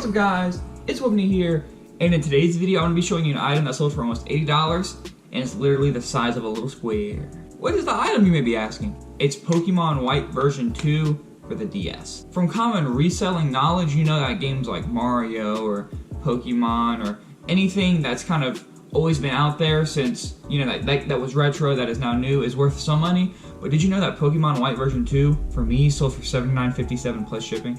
What's up guys, it's Wubny here, and in today's video I'm going to be showing you an item that sold for almost $80, and it's literally the size of a little square. What is the item, you may be asking? It's Pokemon White version 2 for the DS. From common reselling knowledge, you know that games like Mario or Pokemon or anything that's kind of always been out there since, you know, that was retro, that is now new, is worth some money. But did you know that Pokemon White version 2 for me sold for $79.57 plus shipping?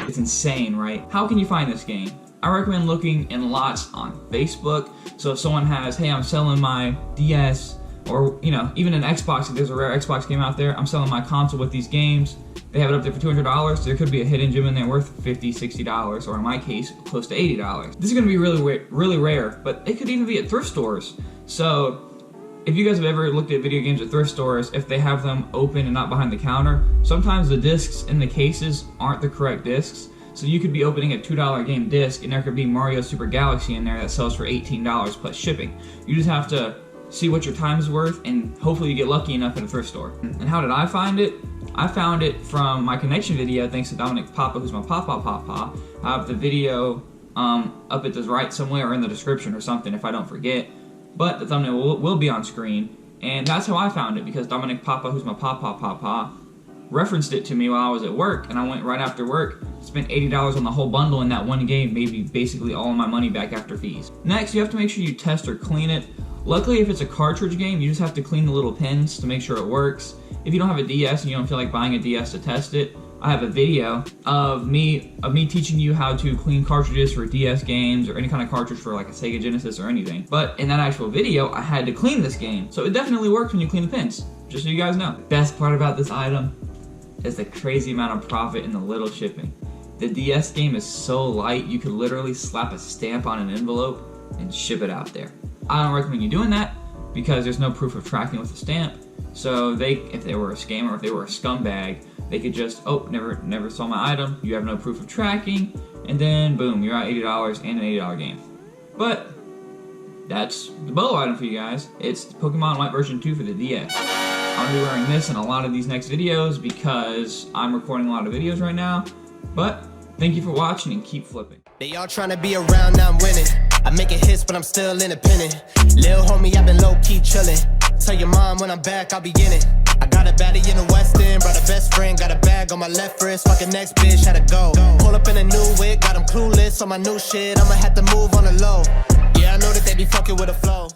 It's insane, right? How can you find this game? I recommend looking in lots on Facebook. So if someone has, hey, I'm selling my DS, or you know, even an Xbox, if there's a rare Xbox game out there, I'm selling my console with these games, they have it up there for $200, there could be a hidden gem in there worth $50, $60, or in my case, close to $80. This is gonna be really rare, but it could even be at thrift stores. So if you guys have ever looked at video games at thrift stores, if they have them open and not behind the counter, sometimes the discs in the cases aren't the correct discs. So you could be opening a $2 game disc and there could be Mario Super Galaxy in there that sells for $18 plus shipping. You just have to see what your time is worth and hopefully you get lucky enough at a thrift store. And how did I find it? I found it from my connection video thanks to Dominic Papa, who's my Papa. I have the video up at the right somewhere or in the description or something if I don't forget. But the thumbnail will be on screen, and that's how I found it, because Dominic Papa, who's my Papa, referenced it to me while I was at work, and I went right after work, spent $80 on the whole bundle in that one game, made me basically all of my money back after fees. Next, you have to make sure you test or clean it. Luckily, if it's a cartridge game, you just have to clean the little pins to make sure it works. If you don't have a DS and you don't feel like buying a DS to test it, I have a video of me teaching you how to clean cartridges for DS games or any kind of cartridge for like a Sega Genesis or anything. But in that actual video, I had to clean this game. So it definitely works when you clean the pins, just so you guys know. The best part about this item is the crazy amount of profit and the little shipping. The DS game is so light, you could literally slap a stamp on an envelope and ship it out there. I don't recommend you doing that because there's no proof of tracking with a stamp. So if they were a scammer, if they were a scumbag, they could just, oh, never saw my item, you have no proof of tracking, and then boom, you're out $80 and an $80 game. But that's the BOLO item for you guys. It's Pokemon White version 2 for the DS. I'm gonna be wearing this in a lot of these next videos because I'm recording a lot of videos right now. But thank you for watching and keep flipping. They all trying to be around, now I'm winning. I make it hits, but I'm still independent. Lil' homie, I've been low-key chillin'. Tell your mom when I'm back, I'll be in it. I got a baddie in the West End, brought a best friend, got a bag on my left wrist, fucking next bitch, had to go. Pull up in a new wig, got them clueless on my new shit, I'ma have to move on the low. Yeah, I know that they be fucking with a flow.